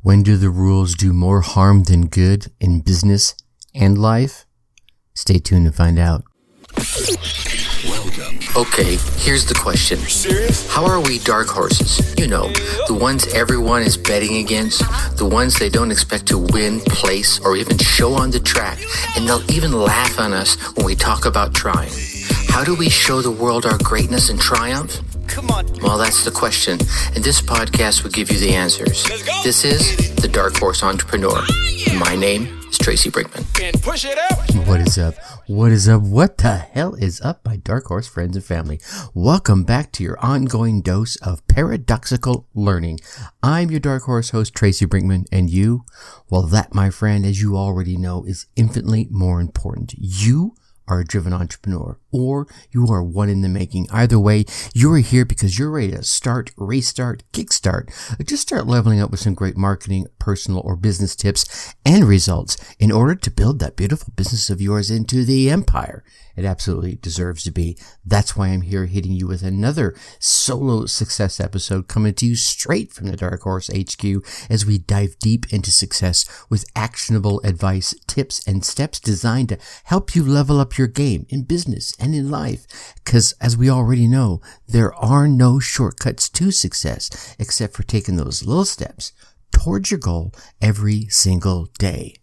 When do the rules do more harm than good in business and life? Stay tuned to find out. Welcome. Okay, here's the question. Serious? How are we dark horses? You know, the ones everyone is betting against, the ones they don't expect to win, place, or even show on the track, and they'll even laugh on us when we talk about trying. How do we show the world our greatness and triumph? Come on. Well, that's the question, and this podcast will give you the answers. Let's go. This is The Dark Horse Entrepreneur. My name is Tracy Brinkman. And push it up. What is up? What is up? What the hell is up, my Dark Horse friends and family? Welcome back to your ongoing dose of paradoxical learning. I'm your Dark Horse host, Tracy Brinkman, and you, well, that, my friend, as you already know, is infinitely more important. You are a driven entrepreneur, or you are one in the making. Either way, you are here because you're ready to start, restart, kickstart, or just start leveling up with some great marketing, personal, or business tips and results in order to build that beautiful business of yours into the empire it absolutely deserves to be. That's why I'm here hitting you with another solo success episode coming to you straight from the Dark Horse HQ as we dive deep into success with actionable advice, tips, and steps designed to help you level up your game in business and in life. Because as we already know, there are no shortcuts to success except for taking those little steps towards your goal every single day.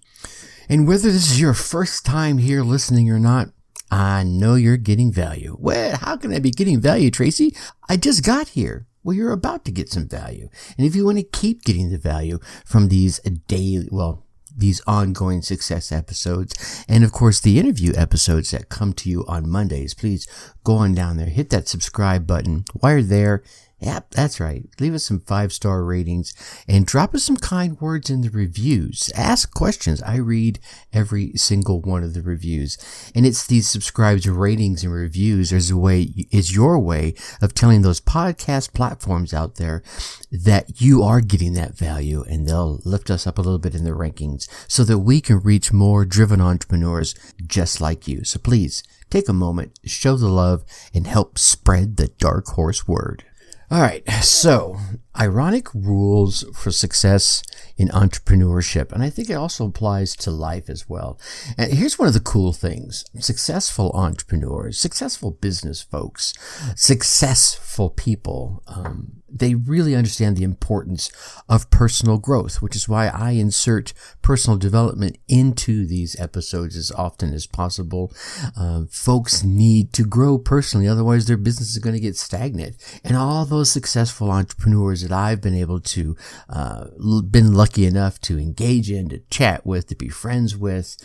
And whether this is your first time here listening or not, I know you're getting value. Well, how can I be getting value, Tracy? I just got here. Well, you're about to get some value. And if you want to keep getting the value from these these ongoing success episodes, and of course the interview episodes that come to you on Mondays, please go on down there, hit that subscribe button. While you're there, yep, that's right. Leave us some 5-star ratings and drop us some kind words in the reviews. Ask questions. I read every single one of the reviews. And it's these subscribes, ratings, and reviews is your way of telling those podcast platforms out there that you are getting that value, and they'll lift us up a little bit in the rankings so that we can reach more driven entrepreneurs just like you. So please take a moment, show the love, and help spread the Dark Horse word. All right, so ironic rules for success in entrepreneurship, and I think it also applies to life as well. And here's one of the cool things. Successful entrepreneurs, successful business folks, successful people, they really understand the importance of personal growth, which is why I insert personal development into these episodes as often as possible. Folks need to grow personally, otherwise their business is going to get stagnant. And all those successful entrepreneurs that I've been able to, been lucky enough to engage in, to chat with, to be friends with,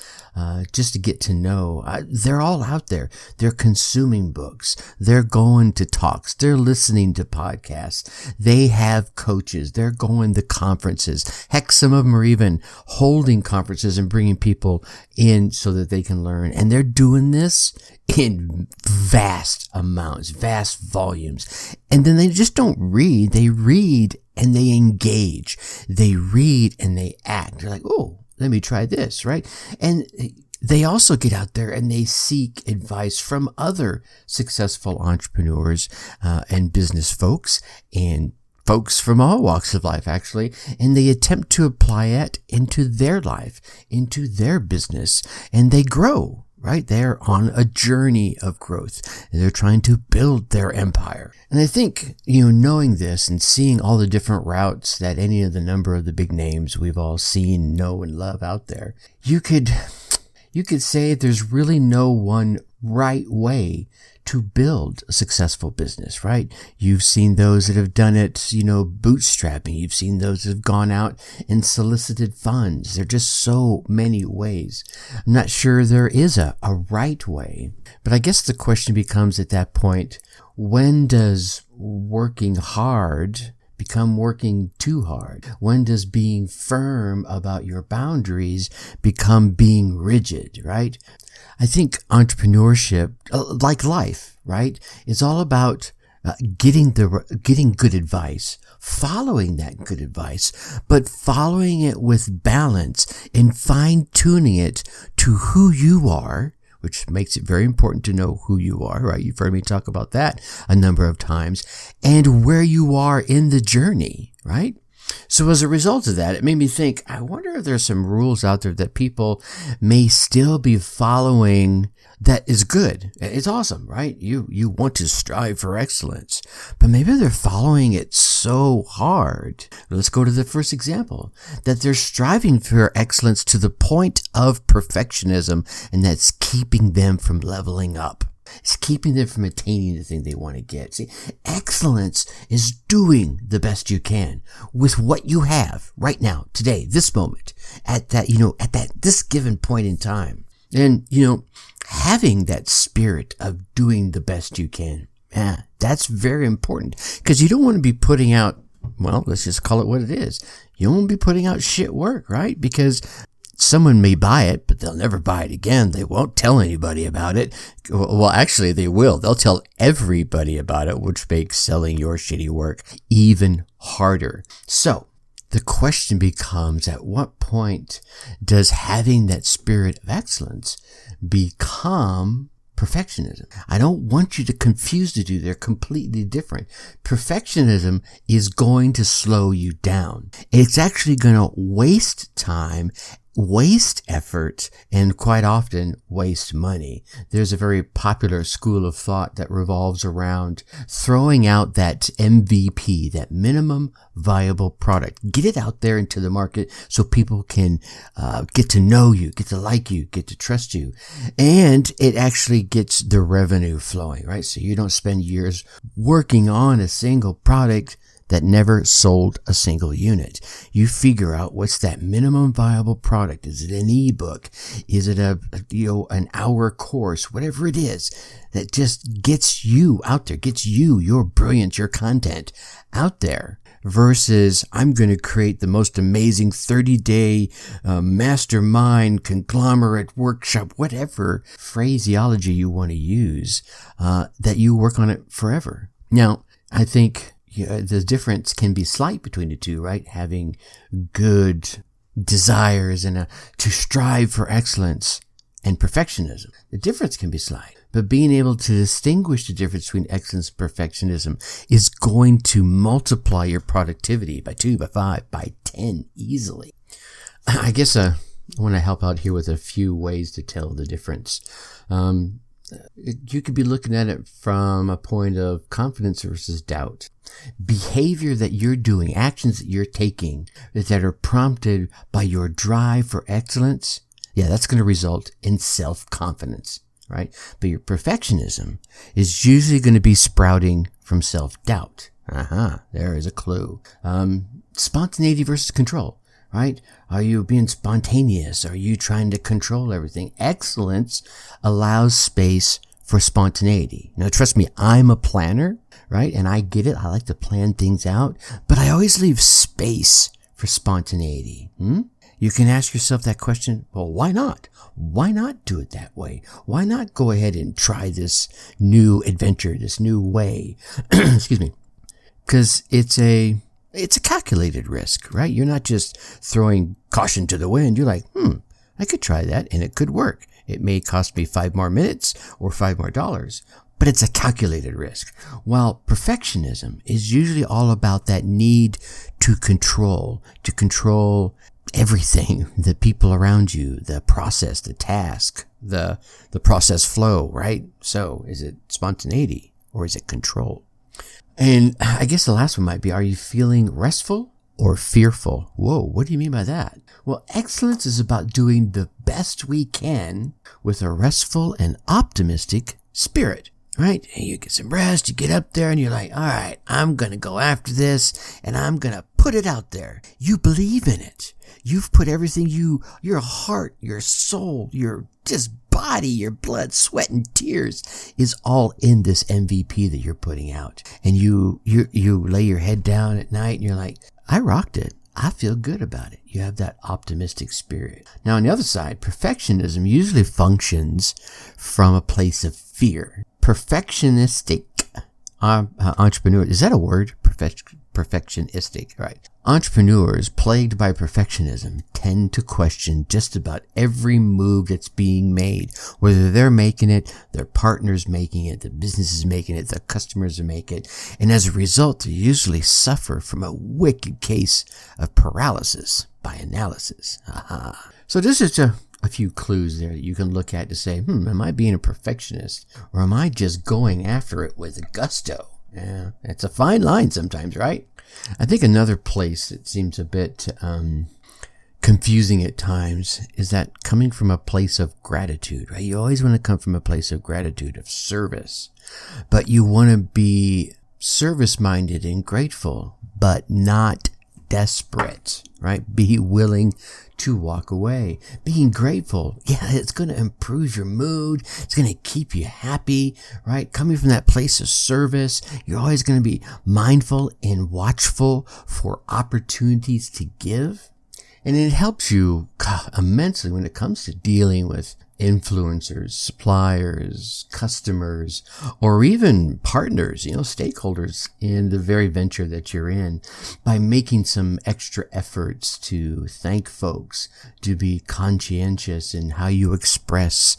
just to get to know, they're all out there. They're consuming books. They're going to talks. They're listening to podcasts. They have coaches. They're going to conferences. Heck, some of them are even holding conferences and bringing people in so that they can learn. And they're doing this in vast amounts, vast volumes. And then they just don't read. They read and they engage. They read and they act. They're like, oh, let me try this, right? And they also get out there and they seek advice from other successful entrepreneurs and business folks and folks from all walks of life, actually, and they attempt to apply it into their life, into their business, and they grow, right? They're on a journey of growth. And they're trying to build their empire. And I think, knowing this and seeing all the different routes that any of the number of the big names we've all seen, know, and love out there, you could say there's really no one right way to build a successful business, right? You've seen those that have done it, bootstrapping. You've seen those that have gone out and solicited funds. There are just so many ways. I'm not sure there is a right way, but I guess the question becomes at that point, when does working hard become working too hard? When does being firm about your boundaries become being rigid, right? I think entrepreneurship, like life, right, is all about getting good advice, following that good advice, but following it with balance and fine-tuning it to who you are, which makes it very important to know who you are, right? You've heard me talk about that a number of times, and where you are in the journey, right? So as a result of that, it made me think, I wonder if there's some rules out there that people may still be following that is good. It's awesome, right? You want to strive for excellence, but maybe they're following it so hard. Let's go to the first example, that they're striving for excellence to the point of perfectionism, and that's keeping them from leveling up. It's keeping them from attaining the thing they want to get. See, excellence is doing the best you can with what you have right now, today, this moment, this given point in time. And, having that spirit of doing the best you can, that's very important, because you don't want to be putting out, well, let's just call it what it is. You don't want to be putting out shit work, right? Because someone may buy it, but they'll never buy it again. They won't tell anybody about it. Well, actually, they will. They'll tell everybody about it, which makes selling your shitty work even harder. So the question becomes, at what point does having that spirit of excellence become perfectionism? I don't want you to confuse the two. They're completely different. Perfectionism is going to slow you down. It's actually going to waste time, waste effort, and quite often waste money. There's a very popular school of thought that revolves around throwing out that MVP, that minimum viable product. Get it out there into the market so people can get to know you, get to like you, get to trust you. And it actually gets the revenue flowing, right? So you don't spend years working on a single product that never sold a single unit. You figure out what's that minimum viable product. Is it an ebook? Is it an hour course? Whatever it is that just gets you out there, gets you, your brilliance, your content out there, versus I'm going to create the most amazing 30-day mastermind conglomerate workshop, whatever phraseology you want to use, that you work on it forever. Now, I think the difference can be slight between the two, right? Having good desires and to strive for excellence and perfectionism. The difference can be slight, but being able to distinguish the difference between excellence and perfectionism is going to multiply your productivity by 2, by 5, by 10 easily. I guess I want to help out here with a few ways to tell the difference. You could be looking at it from a point of confidence versus doubt. Behavior that you're doing, actions that you're taking that are prompted by your drive for excellence, that's going to result in self-confidence, right? But your perfectionism is usually going to be sprouting from self-doubt. There is a clue. Spontaneity versus control. Right? Are you being spontaneous? Are you trying to control everything? Excellence allows space for spontaneity. Now, trust me, I'm a planner, right? And I get it. I like to plan things out, but I always leave space for spontaneity. You can ask yourself that question. Well, why not? Why not do it that way? Why not go ahead and try this new adventure, this new way? Excuse me. Because it's a calculated risk, right? You're not just throwing caution to the wind. You're like, I could try that and it could work. It may cost me 5 more minutes or $5 more, but it's a calculated risk. While perfectionism is usually all about that need to control everything, the people around you, the process, the task, the process flow, right? So is it spontaneity or is it control? And I guess the last one might be, are you feeling restful or fearful? Whoa, what do you mean by that? Well, excellence is about doing the best we can with a restful and optimistic spirit, right? And you get some rest, you get up there and you're like, all right, I'm going to go after this and I'm going to put it out there. You believe in it. You've put everything your heart, your soul, your just body, your blood, sweat, and tears is all in this MVP that you're putting out. And you lay your head down at night and you're like, I rocked it. I feel good about it. You have that optimistic spirit. Now, on the other side, perfectionism usually functions from a place of fear. Perfectionistic entrepreneur, is that a word? Perfectionistic, right? Entrepreneurs plagued by perfectionism tend to question just about every move that's being made, whether they're making it, their partner's making it, the business is making it, their customers are making it, and as a result, they usually suffer from a wicked case of paralysis by analysis. So this is a few clues there that you can look at to say, am I being a perfectionist, or am I just going after it with gusto? Yeah, it's a fine line sometimes, right? I think another place that seems a bit confusing at times is that coming from a place of gratitude, right? You always want to come from a place of gratitude, of service, but you want to be service-minded and grateful, but not desperate, right? Be willing to walk away. Being grateful, it's going to improve your mood. It's going to keep you happy, right? Coming from that place of service, you're always going to be mindful and watchful for opportunities to give. And it helps you immensely when it comes to dealing with influencers, suppliers, customers, or even partners, stakeholders in the very venture that you're in, by making some extra efforts to thank folks, to be conscientious in how you express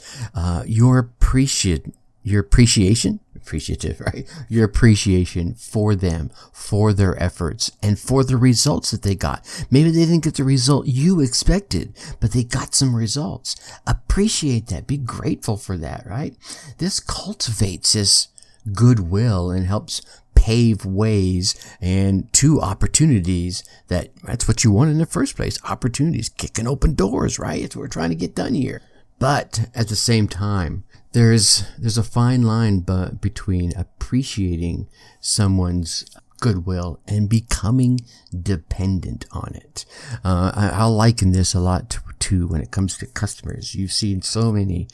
your appreciation, right? Your appreciation for them, for their efforts, and for the results that they got. Maybe they didn't get the result you expected, but they got some results. Appreciate that. Be grateful for that, right? This cultivates this goodwill and helps pave ways and to opportunities that's what you want in the first place. Opportunities, kicking open doors, right? It's what we're trying to get done here. But at the same time, there's a fine line between appreciating someone's goodwill and becoming dependent on it. I'll liken this a lot to when it comes to customers. You've seen so many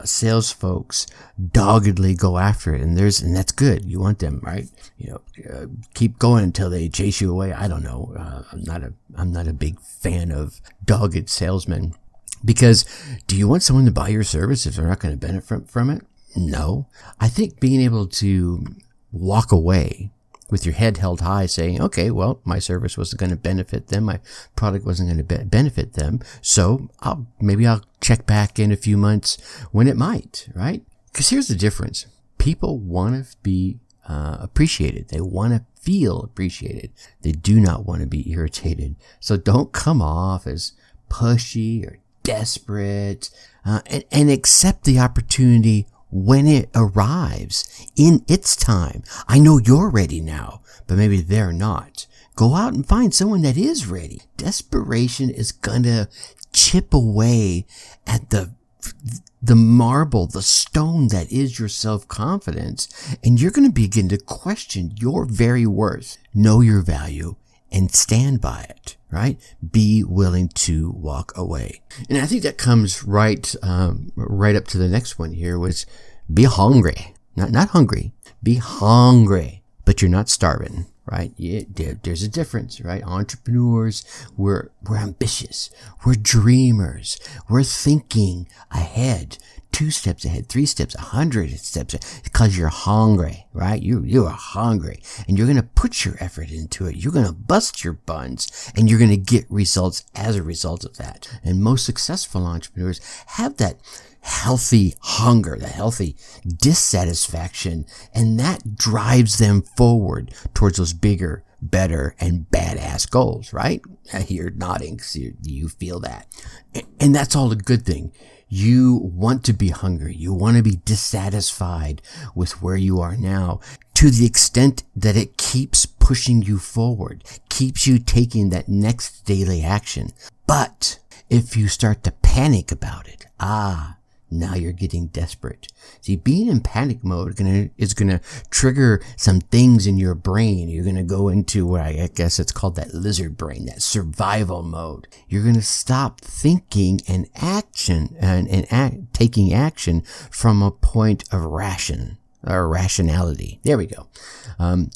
sales folks doggedly go after it, and that's good. You want them, right? Keep going until they chase you away. I don't know. I'm not a big fan of dogged salesmen. Because do you want someone to buy your service if they're not going to benefit from it? No. I think being able to walk away with your head held high saying, okay, well, my service wasn't going to benefit them. My product wasn't going to benefit them. So maybe I'll check back in a few months when it might, right? Because here's the difference. People want to be appreciated. They want to feel appreciated. They do not want to be irritated. So don't come off as pushy or desperate, and accept the opportunity when it arrives in its time. I know you're ready now, but maybe they're not. Go out and find someone that is ready. Desperation is gonna chip away at the marble, the stone that is your self-confidence, and you're gonna begin to question your very worth. Know your value and stand by it, right? Be willing to walk away. And I think that comes right up to the next one here, was be hungry. Not hungry. Be hungry, but you're not starving, right? There's a difference, right? Entrepreneurs, we're ambitious. We're dreamers. We're thinking ahead. 2 steps ahead, 3 steps, 100 steps ahead, because you're hungry, right? You are hungry, and you're going to put your effort into it. You're going to bust your buns, and you're going to get results as a result of that. And most successful entrepreneurs have that healthy hunger, that healthy dissatisfaction, and that drives them forward towards those bigger, better, and badass goals, right? You're nodding, so you feel that. And that's all a good thing. You want to be hungry. You want to be dissatisfied with where you are now, to the extent that it keeps pushing you forward, keeps you taking that next daily action. But if you start to panic about it, now you're getting desperate. See, being in panic mode is gonna trigger some things in your brain. You're gonna go into what I guess it's called that lizard brain, that survival mode. You're gonna stop thinking and action and taking action from a point of rationality. There we go.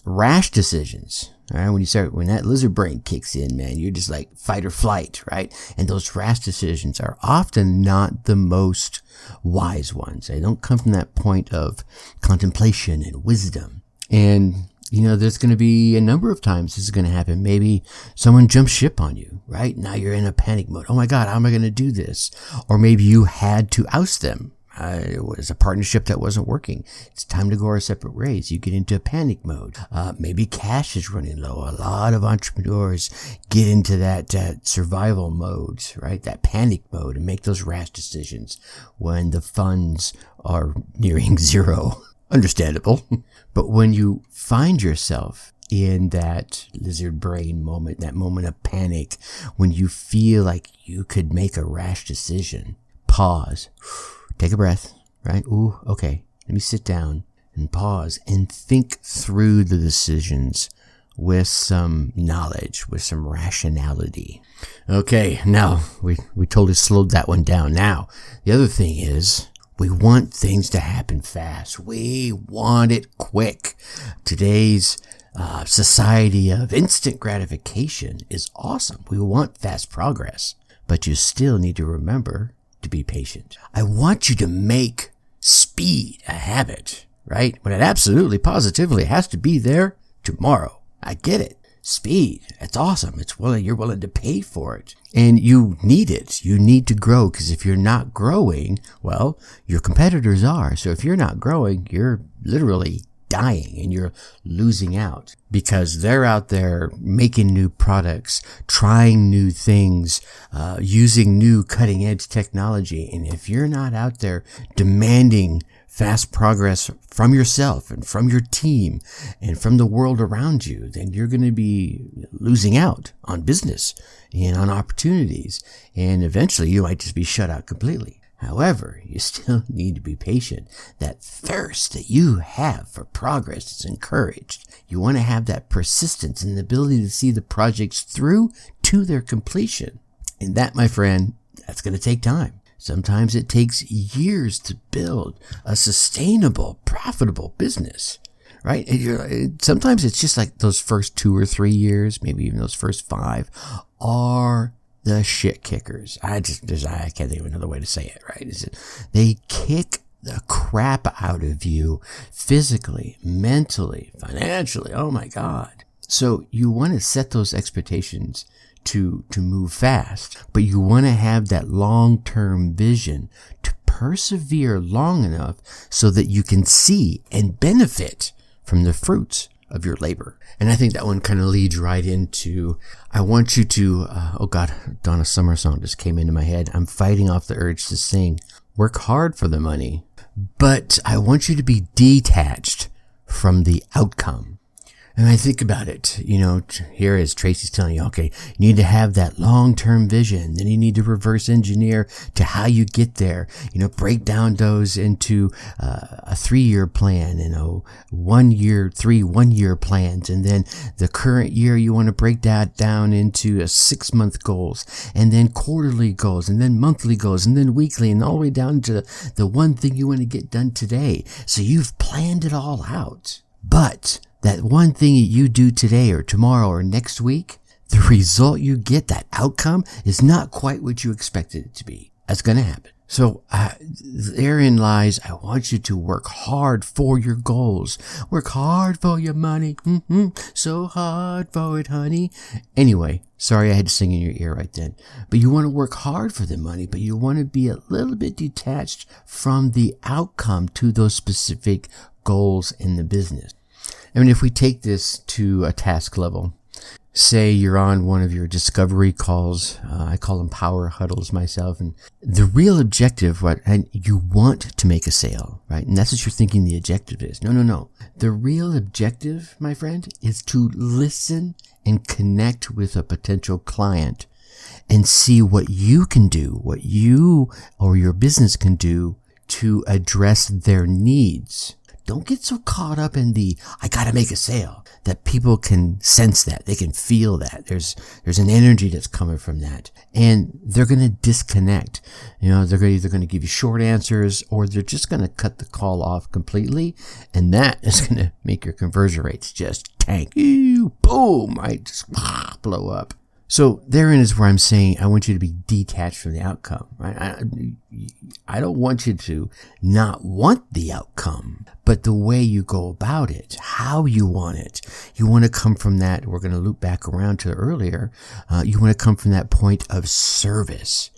Rash decisions. All right, when that lizard brain kicks in, man, you're just like fight or flight, right? And those rash decisions are often not the most wise ones. They don't come from that point of contemplation and wisdom. And There's going to be a number of times this is going to happen. Maybe someone jumps ship on you, right? Now you're in a panic mode. Oh my God, how am I going to do this? Or maybe you had to oust them. It was a partnership that wasn't working. It's time to go our separate ways. You get into a panic mode. Maybe cash is running low. A lot of entrepreneurs get into that survival mode, right? That panic mode, and make those rash decisions when the funds are nearing zero. Understandable. But when you find yourself in that lizard brain moment, that moment of panic, when you feel like you could make a rash decision, pause. Take a breath, right? Ooh, okay. Let me sit down and pause and think through the decisions with some knowledge, with some rationality. Okay, now we totally slowed that one down. Now, the other thing is we want things to happen fast. We want it quick. Today's society of instant gratification is awesome. We want fast progress, but you still need to remember to be patient. I want you to make speed a habit, right? When it absolutely, positively has to be there tomorrow. I get it. Speed. That's awesome. You're willing to pay for it. And you need it. You need to grow, because if you're not growing, well, your competitors are. So if you're not growing, you're literally dying and you're losing out, because they're out there making new products, trying new things, using new cutting edge technology. And if you're not out there demanding fast progress from yourself and from your team and from the world around you, then you're going to be losing out on business and on opportunities. And eventually you might just be shut out completely. However, you still need to be patient. That thirst that you have for progress is encouraged. You want to have that persistence and the ability to see the projects through to their completion. And that, my friend, that's going to take time. Sometimes it takes years to build a sustainable, profitable business, right? And sometimes it's just like those first 2 or 3 years, maybe even those first 5 are the shit kickers. I can't think of another way to say it, right? They kick the crap out of you physically, mentally, financially. Oh my God. So you want to set those expectations to move fast, but you want to have that long-term vision to persevere long enough so that you can see and benefit from the fruits of your labor. And I think that one kind of leads right into, I want you to, Donna Summer song just came into my head. I'm fighting off the urge to sing, work hard for the money, but I want you to be detached from the outcome. And I think about it, here as Tracy's telling you, okay, you need to have that long-term vision. Then you need to reverse engineer to how you get there. Break down those into a 3-year plan, 1-year plans. And then the current year, you want to break that down into 6-month goals, and then quarterly goals, and then monthly goals, and then weekly, and all the way down to the one thing you want to get done today. So you've planned it all out. But that one thing that you do today or tomorrow or next week, the result you get, that outcome, is not quite what you expected it to be. That's going to happen. So therein lies, I want you to work hard for your goals. Work hard for your money. So hard for it, honey. Anyway, sorry I had to sing in your ear right then. But you want to work hard for the money, but you want to be a little bit detached from the outcome to those specific goals in the business. I mean, if we take this to a task level, say you're on one of your discovery calls, I call them power huddles myself, and the real objective, and you want to make a sale, right? And that's what you're thinking the objective is. No. The real objective, my friend, is to listen and connect with a potential client and see what you can do, what you or your business can do to address their needs. Don't get so caught up in I gotta make a sale, that people can sense that. They can feel that. There's an energy that's coming from that. And they're going to disconnect. They're either going to give you short answers, or they're just going to cut the call off completely. And that is going to make your conversion rates just tank. Boom, right? Just blow up. So therein is where I'm saying I want you to be detached from the outcome, right? I don't want you to not want the outcome, but the way you go about it, how you want it. You want to come from that, we're going to loop back around to earlier, you want to come from that point of service,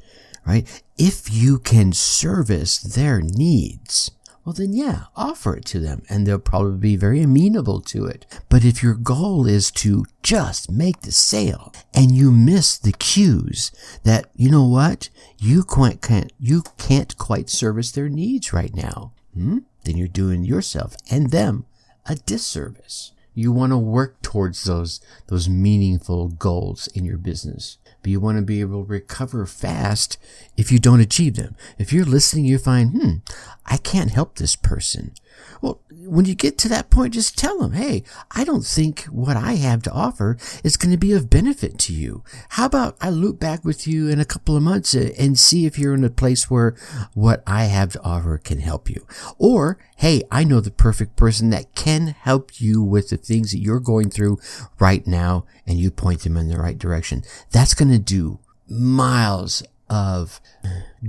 right? If you can service their needs, well then yeah, offer it to them and they'll probably be very amenable to it. But if your goal is to just make the sale and you miss the cues that, you know what, you can't quite service their needs right now, then you're doing yourself and them a disservice. You want to work towards those meaningful goals in your business. But you want to be able to recover fast if you don't achieve them. If you're listening, you find, I can't help this person. Well, when you get to that point, just tell them, hey, I don't think what I have to offer is going to be of benefit to you. How about I loop back with you in a couple of months and see if you're in a place where what I have to offer can help you. Or, hey, I know the perfect person that can help you with the things that you're going through right now, and you point them in the right direction. That's going to do miles of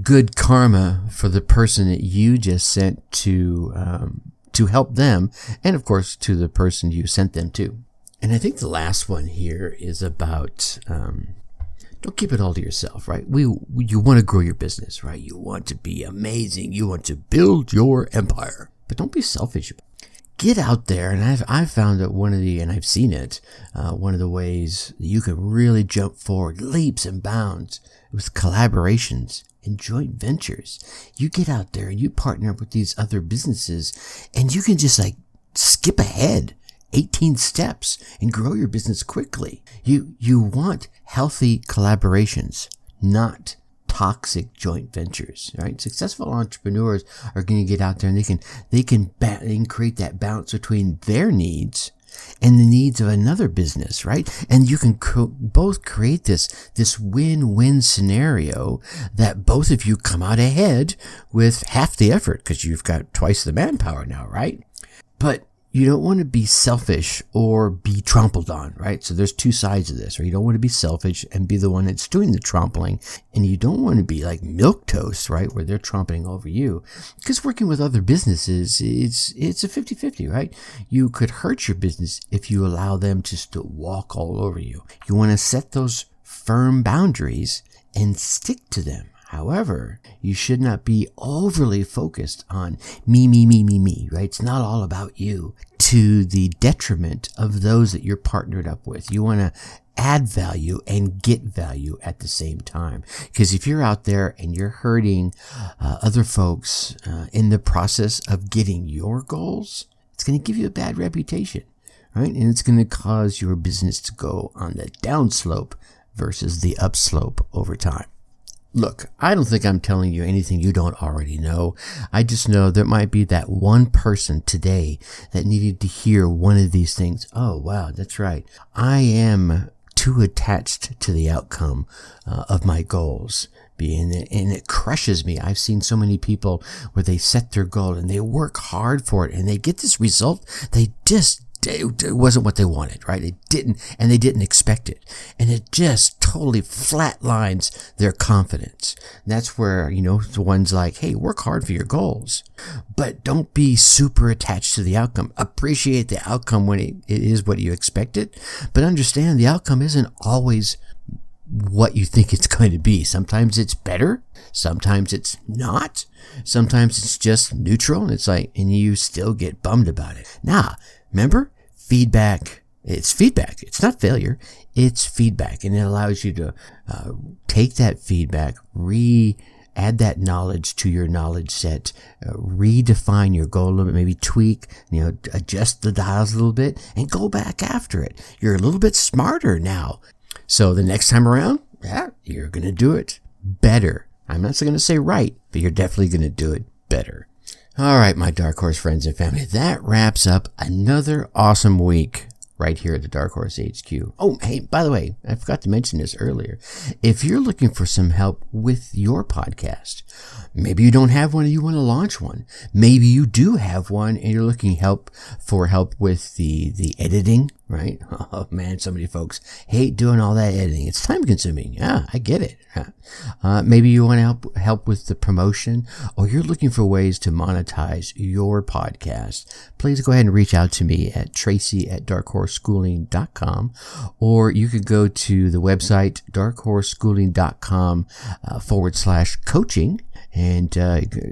good karma for the person that you just sent to help them, and of course to the person you sent them to. And I think the last one here is about don't keep it all to yourself, right? You want to grow your business, right? You want to be amazing. You want to build your empire, but don't be selfish. Get out there, and I've found that and I've seen it, one of the ways that you can really jump forward leaps and bounds with collaborations and joint ventures. You get out there and you partner up with these other businesses, and you can just skip ahead 18 steps and grow your business quickly. You want healthy collaborations, not toxic joint ventures, right? Successful entrepreneurs are going to get out there and they can create that balance between their needs and the needs of another business, right? And you can both create this win-win scenario that both of you come out ahead with half the effort because you've got twice the manpower now, right? But you don't want to be selfish or be trampled on, right? So there's two sides of this, right? You don't want to be selfish and be the one that's doing the trampling, and you don't want to be like milquetoast, right? Where they're trampling over you. Because working with other businesses, it's a 50-50, right? You could hurt your business if you allow them just to walk all over you. You want to set those firm boundaries and stick to them. However, you should not be overly focused on me, right? It's not all about you to the detriment of those that you're partnered up with. You want to add value and get value at the same time. Because if you're out there and you're hurting other folks in the process of getting your goals, it's going to give you a bad reputation, right? And it's going to cause your business to go on the downslope versus the upslope over time. Look, I don't think I'm telling you anything you don't already know. I just know there might be that one person today that needed to hear one of these things. Oh, wow, that's right. I am too attached to the outcome of my goals. And it crushes me. I've seen so many people where they set their goal and they work hard for it and they get this result. It wasn't what they wanted, right? They didn't expect it. And it just totally flatlines their confidence. And that's where, the ones like, hey, work hard for your goals, but don't be super attached to the outcome. Appreciate the outcome when it is what you expected, but understand the outcome isn't always what you think it's going to be. Sometimes it's better. Sometimes it's not. Sometimes it's just neutral. And you still get bummed about it. Nah. Remember, feedback, it's feedback. It's not failure. It's feedback. And it allows you to take that feedback, add that knowledge to your knowledge set, redefine your goal a little bit, maybe tweak, adjust the dials a little bit and go back after it. You're a little bit smarter now. So the next time around, you're going to do it better. I'm not going to say right, but you're definitely going to do it better. All right, my Dark Horse friends and family, that wraps up another awesome week right here at the Dark Horse HQ. Oh, hey, by the way, I forgot to mention this earlier. If you're looking for some help with your podcast, Maybe you don't have one and you want to launch one. Maybe you do have one and you're looking for help with the editing, right? Oh man, so many folks hate doing all that editing. It's time consuming. Yeah, I get it. Maybe you want to help with the promotion, or you're looking for ways to monetize your podcast. Please go ahead and reach out to me at tracy@darkhorseschooling.com, or you could go to the website darkhorseschooling.com/coaching. And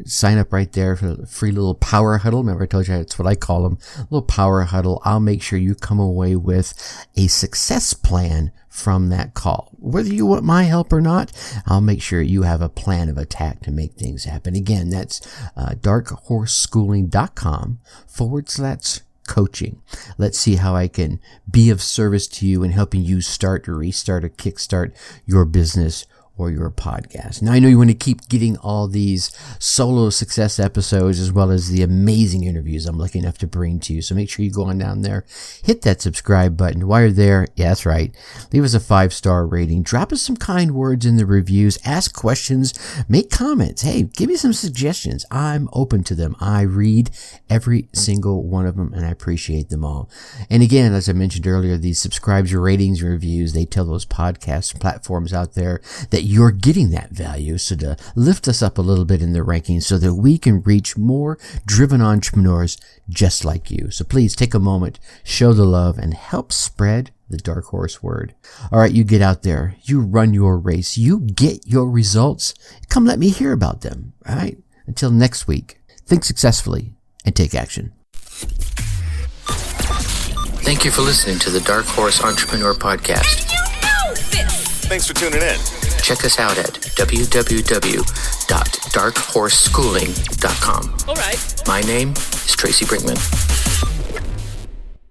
sign up right there for a free little power huddle. Remember I told you that's what I call them, little power huddle. I'll make sure you come away with a success plan from that call. Whether you want my help or not, I'll make sure you have a plan of attack to make things happen. Again, that's darkhorseschooling.com/coaching. Let's see how I can be of service to you in helping you start or restart or kickstart your business or your podcast. Now, I know you want to keep getting all these solo success episodes as well as the amazing interviews I'm lucky enough to bring to you. So make sure you go on down there, hit that subscribe button. While you're there, yeah, that's right, leave us a 5-star rating. Drop us some kind words in the reviews. Ask questions. Make comments. Hey, give me some suggestions. I'm open to them. I read every single one of them, and I appreciate them all. And again, as I mentioned earlier, these subscribes, ratings, and reviews, they tell those podcast platforms out there that you're getting that value, so to lift us up a little bit in the rankings so that we can reach more driven entrepreneurs just like you. So please take a moment, show the love, and help spread the Dark Horse word. All right, you get out there, you run your race, you get your results. Come let me hear about them. All right, until next week, think successfully and take action. Thank you for listening to the Dark Horse Entrepreneur Podcast. And you know this. Thanks for tuning in. Check us out at www.darkhorseschooling.com. All right. My name is Tracy Brinkman.